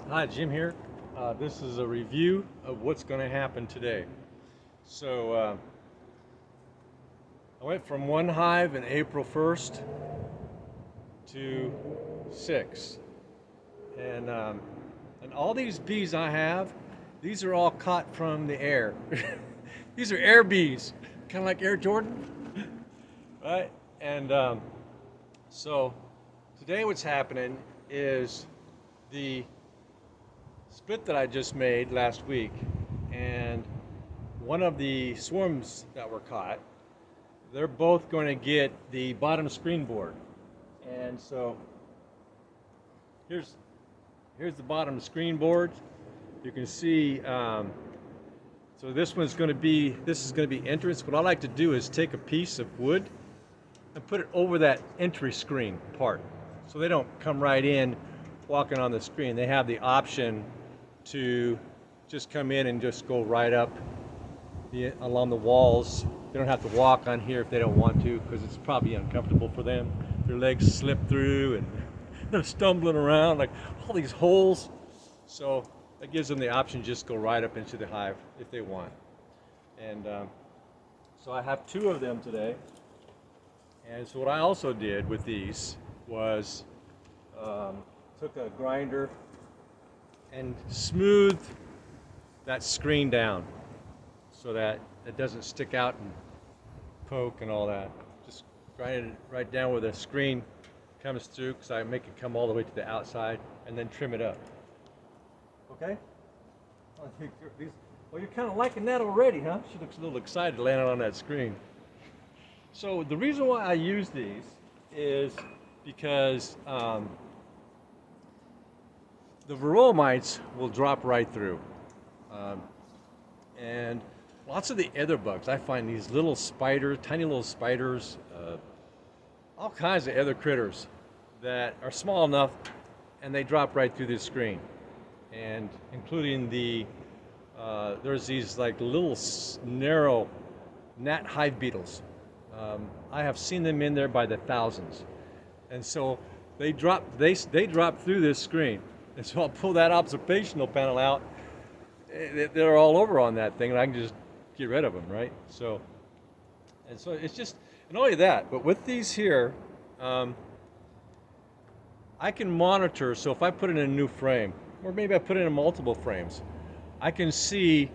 Hi, Jim here. This is a review of what's going to happen today. So I went from one hive in April 1st to six, and and all these bees I have, these are all caught from the air. These are air bees, kind of like Air Jordan, right? And so today, what's happening is the split that I just made last week, and one of the swarms that were caught, they're both going to get the bottom screen board. And so here's here's the bottom screen board. You can see. So this is going to be entrance. What I like to do is take a piece of wood and put it over that entry screen part, so they don't come right in walking on the screen. They have the option to just come in and just go right up along the walls. They don't have to walk on here if they don't want to, because it's probably uncomfortable for them. Their legs slip through and they're stumbling around like all these holes. So that gives them the option to just go right up into the hive if they want. And so I have two of them today. And so what I also did with these was took a grinder and smooth that screen down so that it doesn't stick out and poke and all that. Just grind it right down where the screen comes through, because I make it come all the way to the outside, and then trim it up. Okay? Well, you're kind of liking that already, huh? She looks a little excited landing on that screen. So the reason why I use these is because the varroa mites will drop right through. And lots of the other bugs, I find these little spiders, tiny little spiders, all kinds of other critters that are small enough and they drop right through the screen. And including there's these like little narrow gnat hive beetles. I have seen them in there by the thousands. And so they drop through this screen. And so I'll pull that observational panel out. They're all over on that thing, and I can just get rid of them, right? So it's just, and not only that, but with these here, I can monitor. So if I put it in a new frame, or maybe I put it in multiple frames, I can see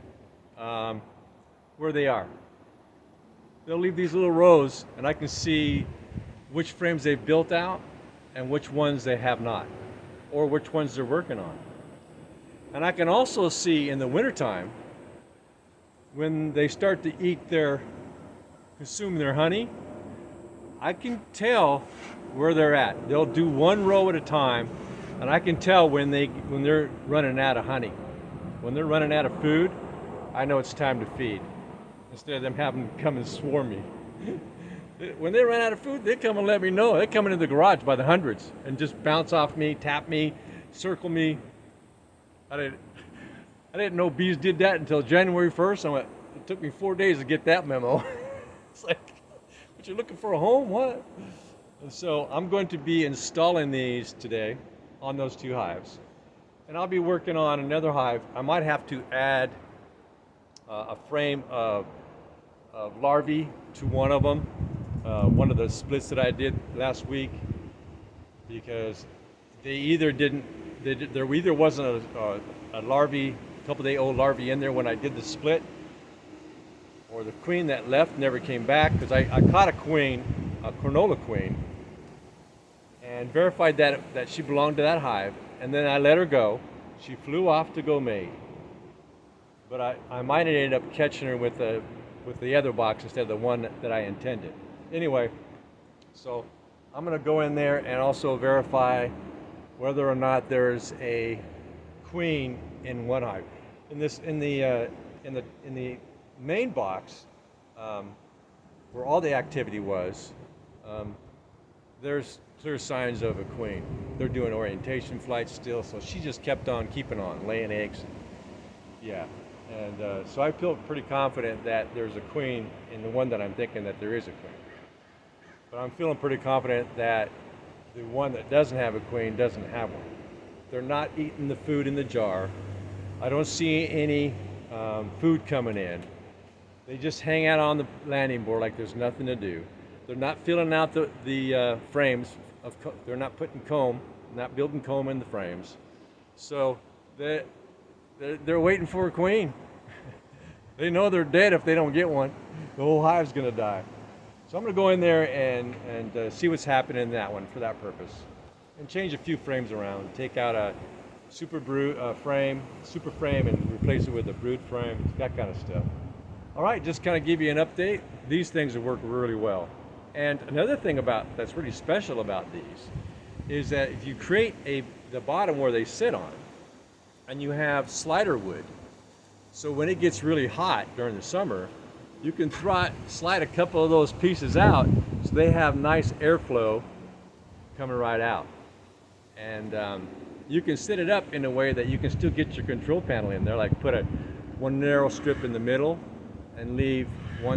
where they are. They'll leave these little rows, and I can see which frames they've built out and which ones they have not, or which ones they're working on. And I can also see in the wintertime, when they start to consume their honey, I can tell where they're at. They'll do one row at a time, and I can tell when they're running out of honey. When they're running out of food, I know it's time to feed, instead of them having to come and swarm me. When they run out of food, they come and let me know. They come into the garage by the hundreds and just bounce off me, tap me, circle me. I didn't know bees did that until January 1st. It took me 4 days to get that memo. It's like, but you're looking for a home? What? And so I'm going to be installing these today on those two hives. And I'll be working on another hive. I might have to add a frame of larvae to one of them, one of the splits that I did last week, because there either wasn't a larvae, a couple day old larvae in there when I did the split, or the queen that left never came back, because I caught a queen, a Cornola queen, and verified that she belonged to that hive, and then I let her go. She flew off to go mate, but I might have ended up catching her with the other box instead of the one that I intended. Anyway, so I'm going to go in there and also verify whether or not there's a queen in one hive. In the main box, where all the activity was, there's clear signs of a queen. They're doing orientation flights still, so she just kept on keeping on, laying eggs. Yeah, and so I feel pretty confident that there's a queen in the one that I'm thinking that there is a queen. But I'm feeling pretty confident that the one that doesn't have a queen doesn't have one. They're not eating the food in the jar. I don't see any food coming in. They just hang out on the landing board like there's nothing to do. They're not filling out the frames. They're not putting comb, not building comb in the frames. So they're waiting for a queen. They know they're dead if they don't get one. The whole hive's gonna die. So I'm gonna go in there and see what's happening in that one for that purpose. And change a few frames around. Take out a super frame and replace it with a brood frame, that kind of stuff. All right, just kind of give you an update. These things have worked really well. And another thing that's really special about these is that if you create the bottom where they sit on, and you have slider wood, so when it gets really hot during the summer, you can slide a couple of those pieces out so they have nice airflow coming right out. And you can set it up in a way that you can still get your control panel in there, like put one narrow strip in the middle and leave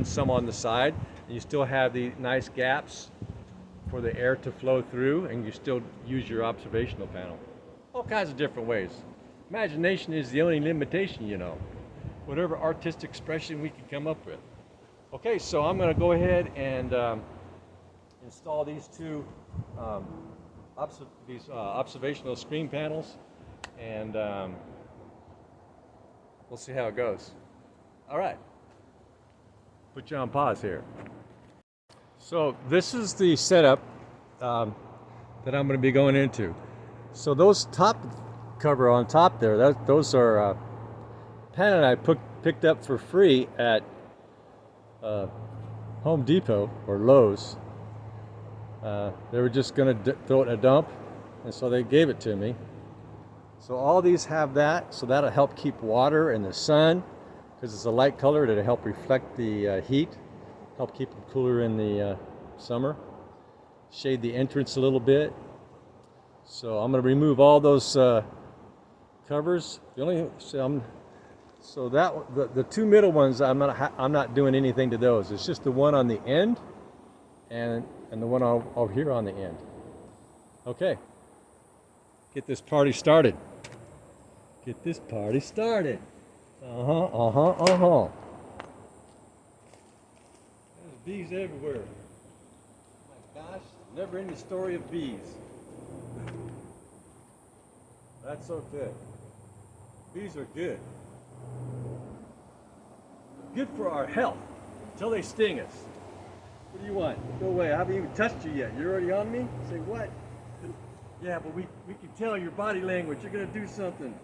some on the side. And you still have the nice gaps for the air to flow through, and you still use your observational panel. All kinds of different ways. Imagination is the only limitation, you know. Whatever artistic expression we can come up with. Okay, so I'm going to go ahead and install these two observational screen panels, and we'll see how it goes. All right, put you on pause here. So this is the setup that I'm going to be going into. So those top cover on top there, those are panel I picked up for free at Home Depot or Lowe's. They were just going to throw it in a dump, and so they gave it to me. So all these have that, so that'll help keep water in the sun, because it's a light color. It'll help reflect the heat, help keep them cooler in the summer, shade the entrance a little bit. So I'm going to remove all those covers. The two middle ones, I'm not doing anything to those. It's just the one on the end and the one over here on the end. Okay, get this party started. Get this party started. There's bees everywhere. Oh my gosh, never ending story of bees. That's okay. Bees are good. Good for our health until they sting us. What do you want? Go away. I haven't even touched you yet. You're already on me? Say what? Yeah, but we can tell your body language. You're going to do something.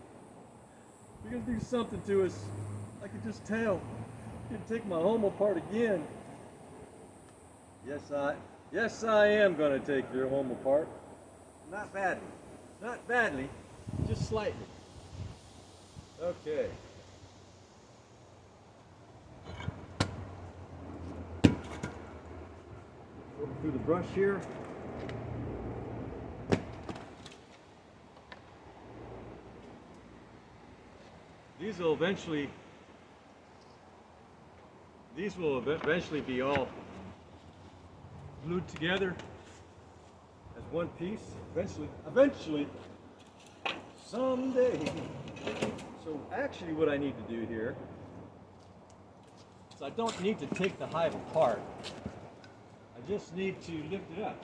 You're going to do something to us. I can just tell. You're going to take my home apart again. Yes, I am going to take your home apart. Not badly. Not badly. Just slightly. Okay. Working through the brush here. These will eventually be all glued together as one piece. Eventually, someday. So actually what I need to do here is I don't need to take the hive apart. I just need to lift it up.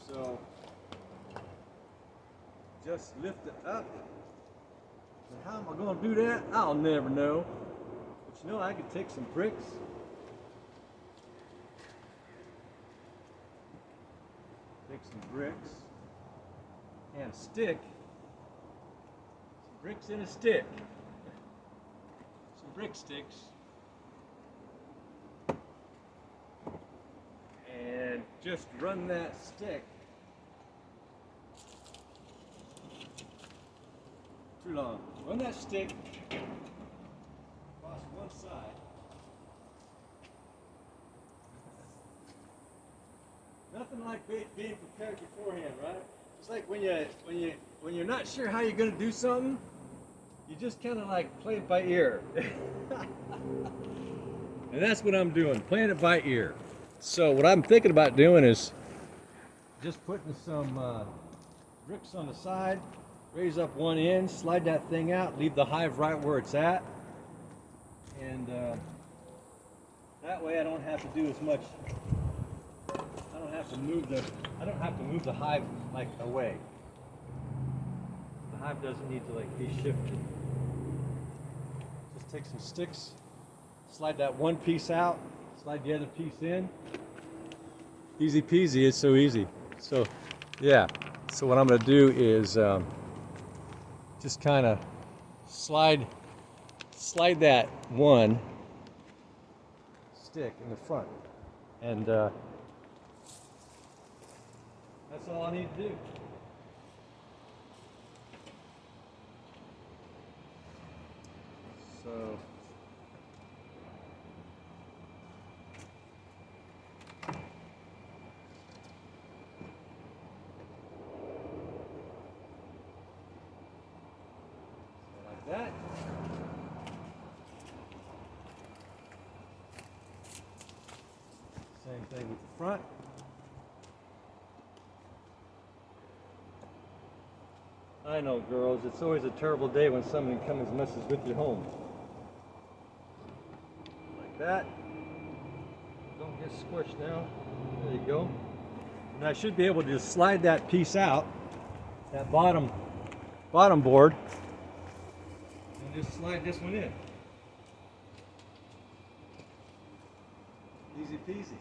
So just lift it up. And how am I going to do that? I'll never know. But you know, I could take some bricks. Take some bricks and a stick. Some bricks and a stick. Some brick sticks. And just run that stick. Too long. Run that stick across one side. Nothing like being prepared beforehand, right? It's like when you're not sure how you're going to do something, you just kind of like play it by ear. And that's what I'm doing, playing it by ear. So what I'm thinking about doing is just putting some bricks on the side, raise up one end, slide that thing out, leave the hive right where it's at, and that way I don't have to do as much. I don't have to move the hive like away. The hive doesn't need to like be shifted. Just take some sticks, slide that one piece out, slide the other piece in. Easy peasy, it's so easy. So yeah, so what I'm gonna do is just kind of slide that one stick in the front, and that's all I need to do. So like that. Same thing with the front. I know, girls, it's always a terrible day when somebody comes and messes with your home. Like that. Don't get squished now. There you go. And I should be able to just slide that piece out, that bottom board, and just slide this one in. Easy peasy.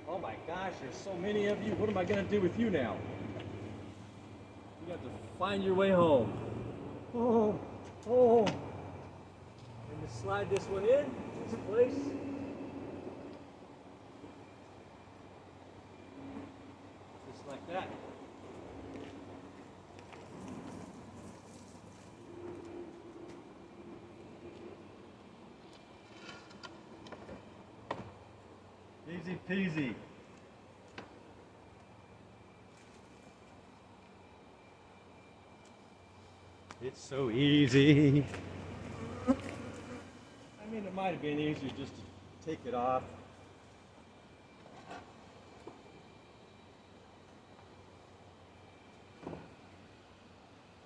Oh my gosh, there's so many of you. What am I going to do with you now? You have to find your way home. Oh. And just slide this one in its place. Just like that. Easy peasy. It's so easy. I mean, it might have been easier just to take it off.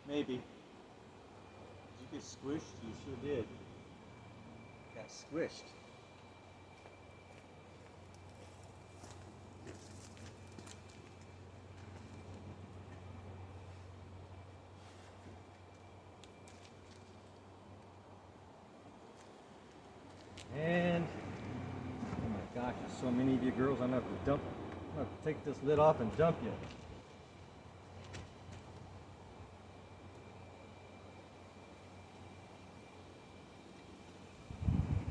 Maybe. Did you get squished? You sure did. Got squished. And oh my gosh, there's so many of you girls. I'm gonna have to take this lid off and dump you.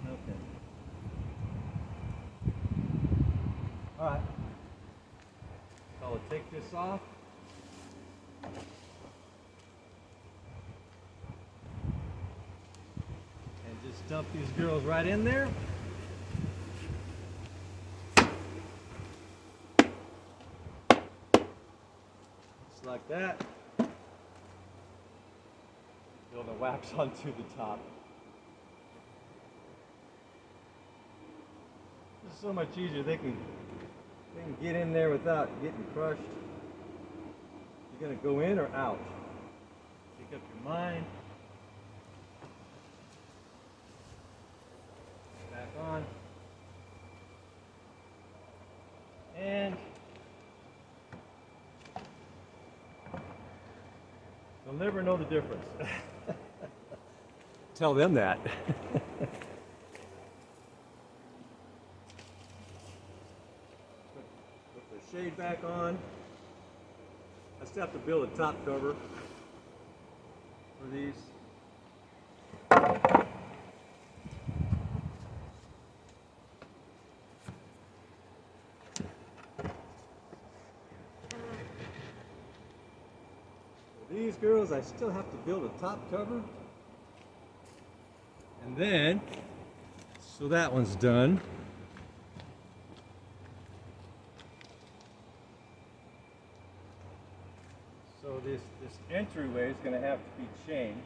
Okay. All right. So I'll take this off. And just dump these girls right in there. Just like that. Build the wax onto the top. This is so much easier. They can get in there without getting crushed. You're gonna go in or out. Make up your mind. Back on. And they'll never know the difference. Tell them that. Put the shade back on. I still have to build a top cover for these. These girls, I still have to build a top cover. And then, so that one's done. So this entryway is going to have to be changed.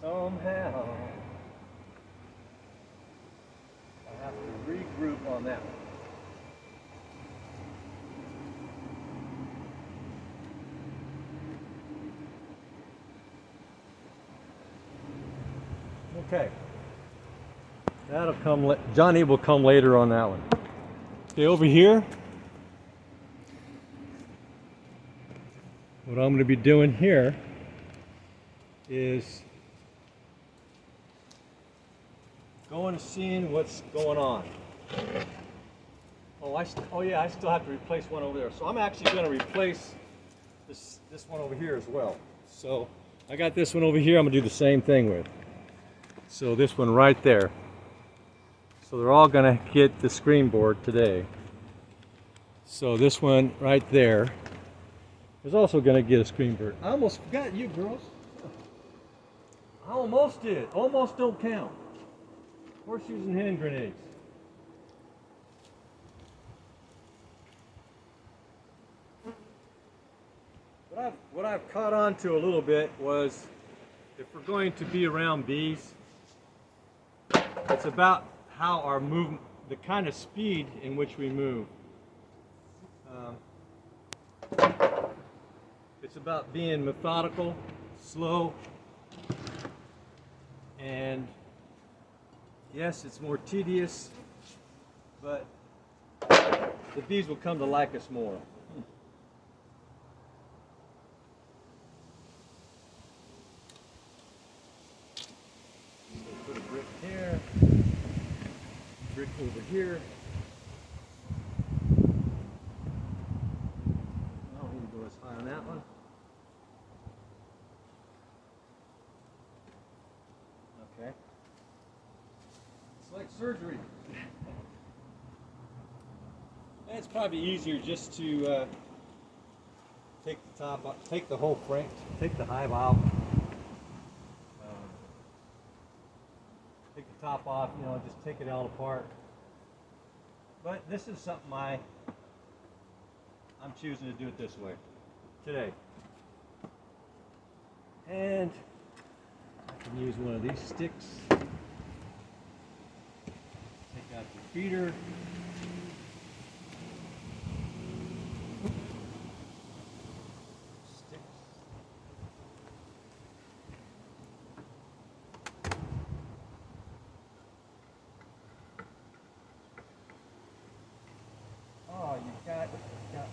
Somehow, I have to regroup on that one. Okay. That'll come, Johnny will come later on that one. Okay, over here, what I'm going to be doing here is going and seeing what's going on. Oh yeah, I still have to replace one over there. So I'm actually going to replace this one over here as well. So I got this one over here I'm going to do the same thing with. So this one right there. So they're all going to get the screen board today. So this one right there is also going to get a screen board. I almost forgot you girls. I almost did. Almost don't count. Horseshoes and hand grenades. What I've caught on to a little bit was, if we're going to be around bees, it's about how our movement, the kind of speed in which we move. It's about being methodical, slow, and yes, it's more tedious, but the bees will come to like us more. So put a brick here, brick over here. I don't need to go as high on that one. Okay. It's like surgery. It's probably easier just to take the top off, take the whole frame, take the hive out, take the top off, you know, just take it all apart. But this is something I'm choosing to do it this way today. And I can use one of these sticks. Take out the feeder. Sticks. Oh, you got crushed.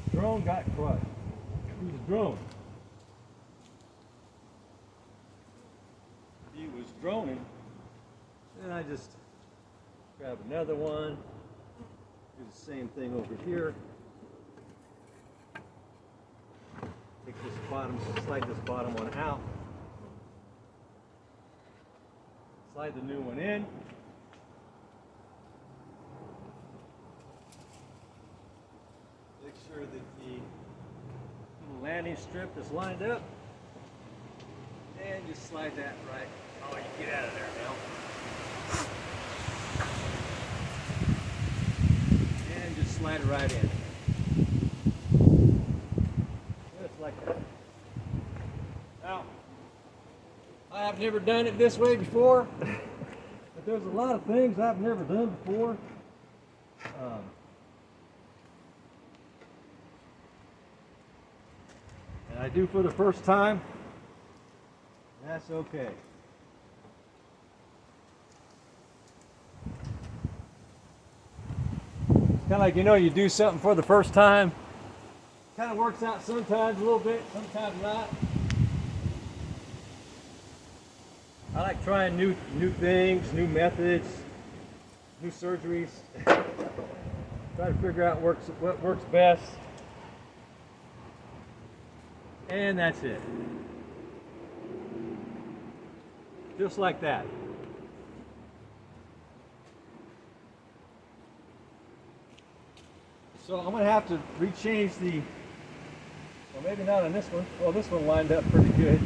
The drone got crushed. Who's the drone? He was droning. Then I just grab another one. Do the same thing over here. Take this bottom, slide this bottom one out. Slide the new one in. Make sure that the little landing strip is lined up. And just slide that right. Oh, you get out of there now. And just slide it right in. Just like that. Now, I have never done it this way before, but there's a lot of things I've never done before. And I do for the first time. That's okay. Kind of like, you know, you do something for the first time. Kind of works out sometimes a little bit, sometimes not. I like trying new things, new methods, new surgeries. Try to figure out what works best. And that's it. Just like that. So I'm going to have to rechange the, well, maybe not on this one. Well, this one lined up pretty good.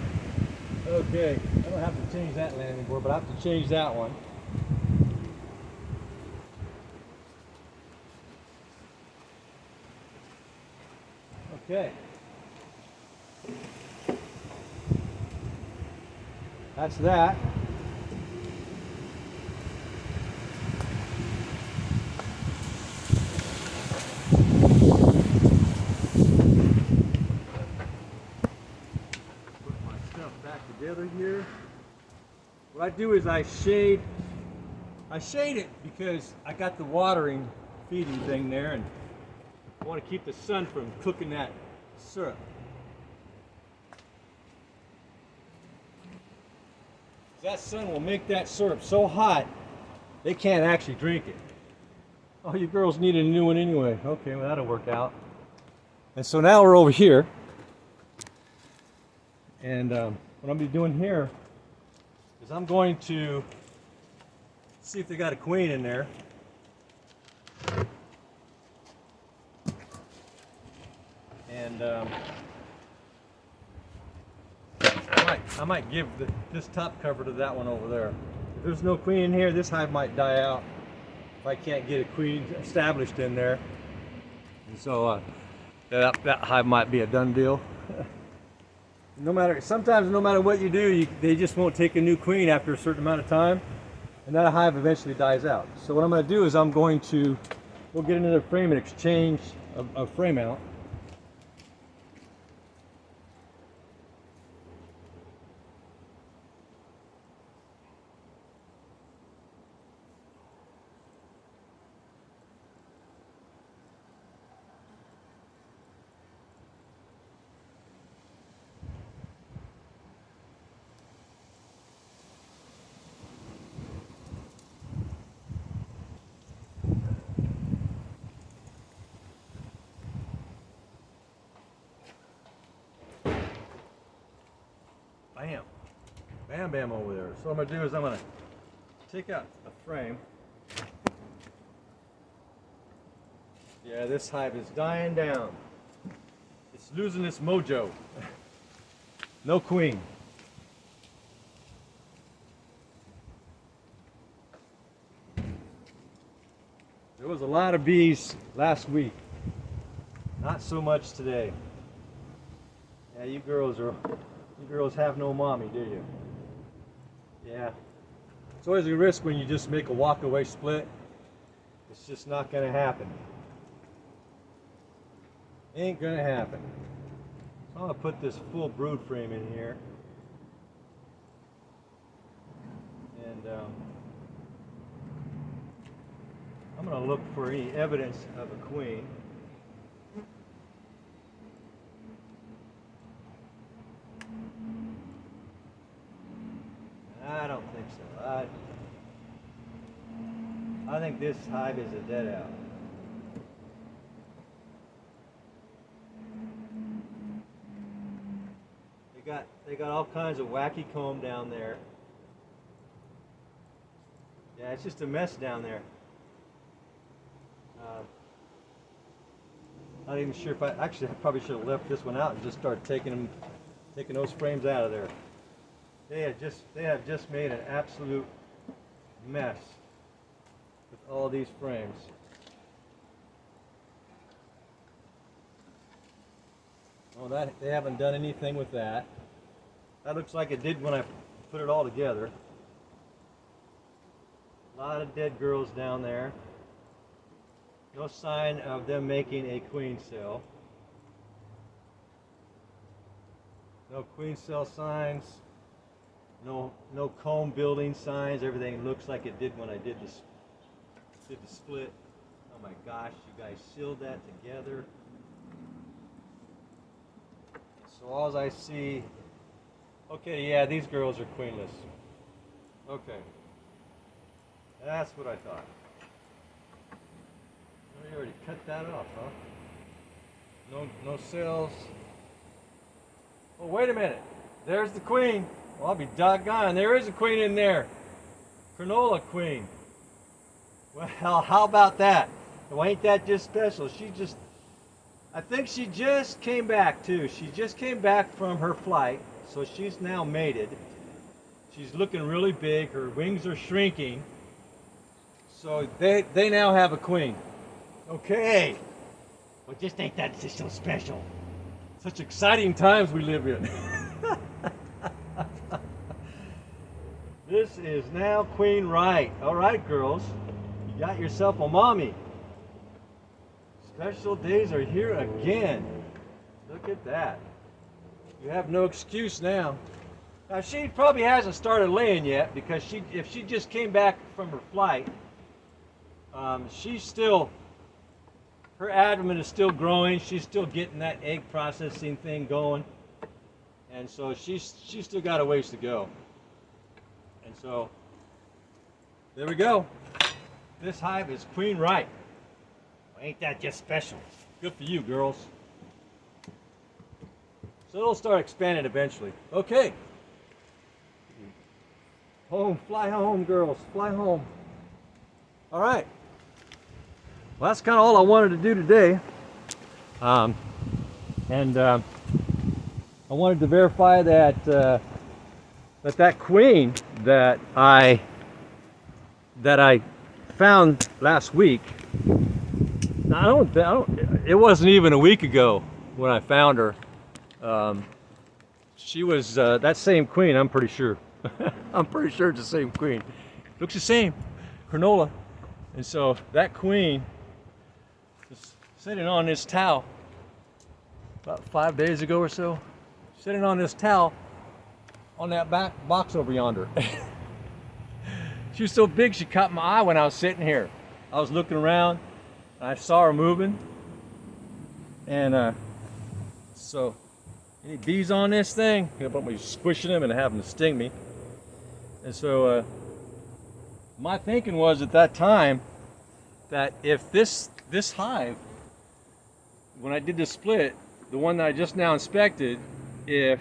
Okay, I don't have to change that landing board, but I have to change that one. Okay. That's that. what I do is I shade it because I got the watering feeding thing there, and I want to keep the sun from cooking that syrup. That sun will make that syrup so hot they can't actually drink it. Oh, you girls need a new one anyway. Okay, well that'll work out. And so now we're over here, and what I'm going to be doing here is I'm going to see if they got a queen in there. And I might give this top cover to that one over there. If there's no queen in here, this hive might die out if I can't get a queen established in there. And so that hive might be a done deal. Sometimes no matter what you do, they just won't take a new queen after a certain amount of time, and that hive eventually dies out. So what I'm going to do is we'll get another frame and exchange a frame out. Bam. Bam, bam over there. So what I'm going to do is I'm going to take out the frame. Yeah, this hive is dying down. It's losing its mojo. No queen. There was a lot of bees last week. Not so much today. Yeah, you girls have no mommy, do you? Yeah. It's always a risk when you just make a walk-away split. It's just not going to happen. Ain't going to happen. So I'm going to put this full brood frame in here. And I'm going to look for any evidence of a queen. I don't think so. I think this hive is a dead out. They got all kinds of wacky comb down there. Yeah, it's just a mess down there. Not even sure if I probably should have left this one out and just started taking those frames out of there. They have just made an absolute mess with all these frames. Oh, they haven't done anything with that. That looks like it did when I put it all together. A lot of dead girls down there. No sign of them making a queen cell. No queen cell signs. No comb building signs. Everything looks like it did when I did the split. Oh my gosh, you guys sealed that together. So all I see, okay, yeah, these girls are queenless. Okay, that's what I thought. Oh, you already cut that off, huh? No cells. Oh, wait a minute. There's the queen. Well, I'll be doggone. There is a queen in there. Cronulla queen. Well, how about that? Well, ain't that just special? I think she just came back too. She just came back from her flight, so she's now mated. She's looking really big. Her wings are shrinking. So they now have a queen. Okay. Well, just ain't that just so special? Such exciting times we live in. This is now Queen Right. All right, girls. You got yourself a mommy. Special days are here again. Look at that. You have no excuse now. Now she probably hasn't started laying yet because if she just came back from her flight, she's still, her abdomen is still growing. She's still getting that egg processing thing going, and so she's still got a ways to go. And so there we go. This hive is queen right. Ain't that just special? Good for you, girls. So it'll start expanding eventually. Okay. Home, fly home, girls, fly home. All right. Well, that's kind of all I wanted to do today. I wanted to verify that that queen that I found last week. It wasn't even a week ago when I found her. She was that same queen, I'm pretty sure. I'm pretty sure it's the same queen. Looks the same, Cronulla. And so that queen is sitting on this towel about 5 days ago or so. Sitting on this towel on that back box over yonder. She was so big she caught my eye when I was sitting here. I was looking around and I saw her moving. And so any bees on this thing, you know, me squishing them and having them to sting me. And so my thinking was at that time that if this hive, when I did the split, the one that I just now inspected, if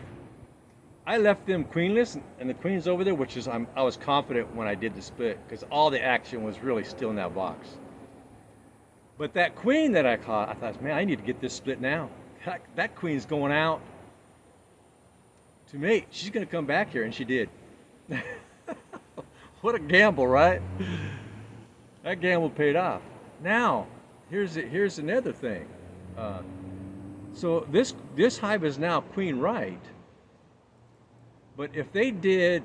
I left them queenless and the queen's over there, which is I was confident when I did the split because all the action was really still in that box. But that queen that I caught, I thought, man, I need to get this split now. That queen's going out to mate. She's going to come back here, and she did. What a gamble, right? That gamble paid off. Now, here's another thing. So this hive is now queen right. But if they did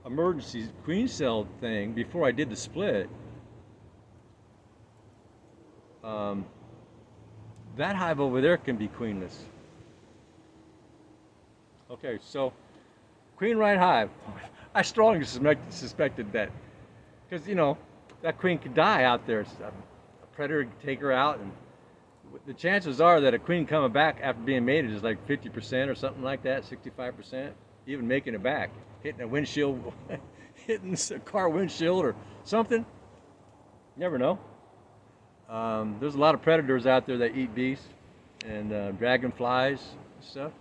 emergency queen cell thing before I did the split, that hive over there can be queenless. Okay, so queen right hive. I strongly suspected that, because you know that queen could die out there. A predator could take her out, and the chances are that a queen coming back after being mated is like 50% or something like that, 65%, even making it back, hitting a windshield, hitting a car windshield or something. You never know. There's a lot of predators out there that eat bees and dragonflies and stuff.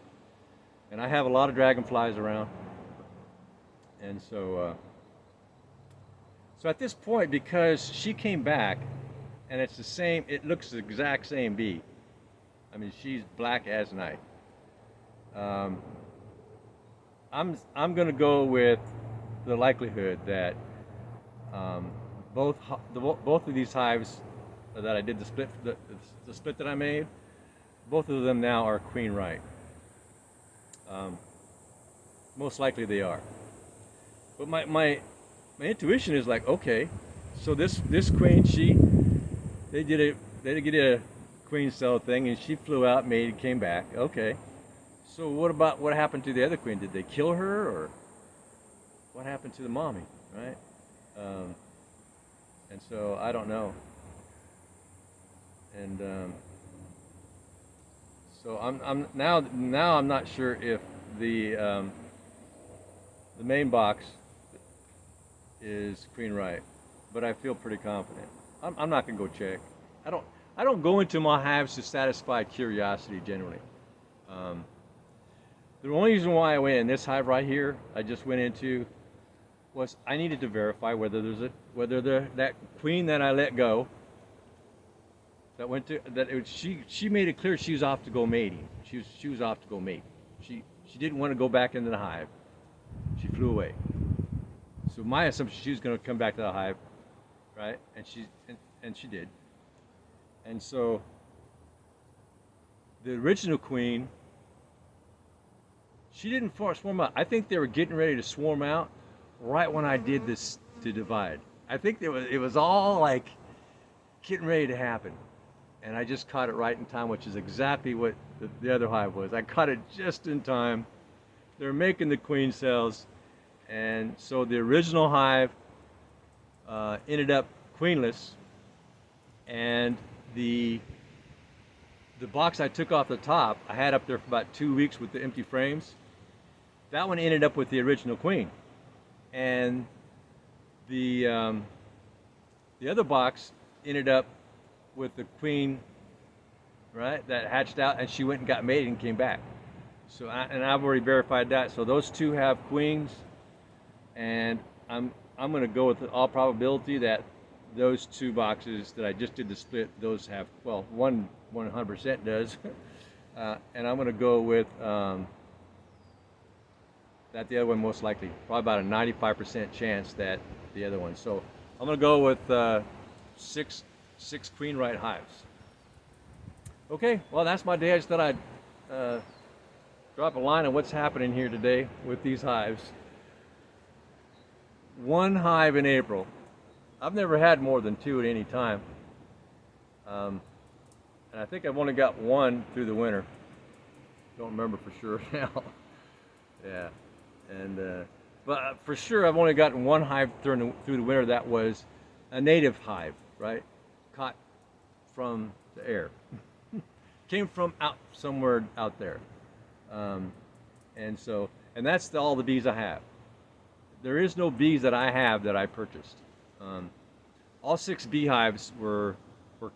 And I have a lot of dragonflies around. And so at this point, because she came back, and it's the same, it looks the exact same bee. I mean, she's black as night. I'm going to go with the likelihood that both of these hives that I did the split that I made, both of them now are queen right. Most likely they are. But my intuition is like, okay, so this queen, they did a queen cell thing, and she flew out, mated, came back. Okay, so what happened to the other queen? Did they kill her, or what happened to the mommy, right? And so I don't know. And so I'm not sure if the main box is queen right, but I feel pretty confident. I'm not gonna go check. I don't go into my hives to satisfy curiosity generally. The only reason why I went in this hive right here, I just went into, was I needed to verify whether that queen that I let go, that went to she made it clear she was off to go mating. She was off to go mate. She didn't want to go back into the hive. She flew away. So my assumption, she was going to come back to the hive, right? And she did. And so the original queen, she didn't swarm out. I think they were getting ready to swarm out right when I did this to divide. I think it was all like getting ready to happen. And I just caught it right in time, which is exactly what the other hive was. I caught it just in time they're making the queen cells, and so the original hive ended up queenless, and the box I took off the top, I had up there for about 2 weeks with the empty frames. That one ended up with the original queen, and the other box ended up with the queen, right, that hatched out, and she went and got mated and came back. So and I've already verified that. So those two have queens, and I'm going to go with all probability that those two boxes that I just did the split, those have, well, one 100% does, and I'm going to go with that the other one most likely, probably about a 95% chance that the other one. So I'm going to go with six queen right hives. Okay, well, that's my day. I just thought I'd drop a line on what's happening here today with these hives. One hive in April. I've never had more than two at any time. And I think I've only got one through the winter. Don't remember for sure now. Yeah. And but for sure I've only gotten one hive through the winter that was a native hive, right? Caught from the air. Came from out somewhere out there. And that's all the bees I have. There is no bees that I have that I purchased. All 6 beehives were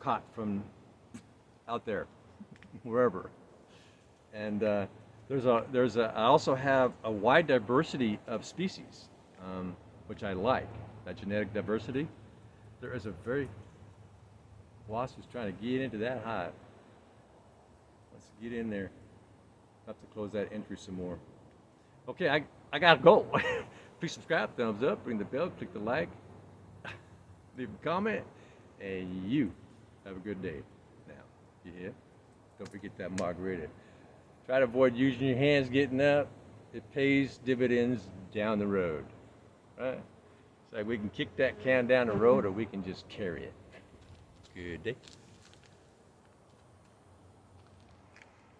caught from out there, wherever. And I also have a wide diversity of species, which I like. That genetic diversity. There is a very wasp who's trying to get into that hive. Let's get in there. Have to close that entry some more. Okay, I gotta go. Please subscribe, thumbs up, ring the bell, click the like, leave a comment, and you have a good day. Now, you hear? Don't forget that margarita. Try to avoid using your hands getting up. It pays dividends down the road. Right? It's like we can kick that can down the road or we can just carry it. Good day.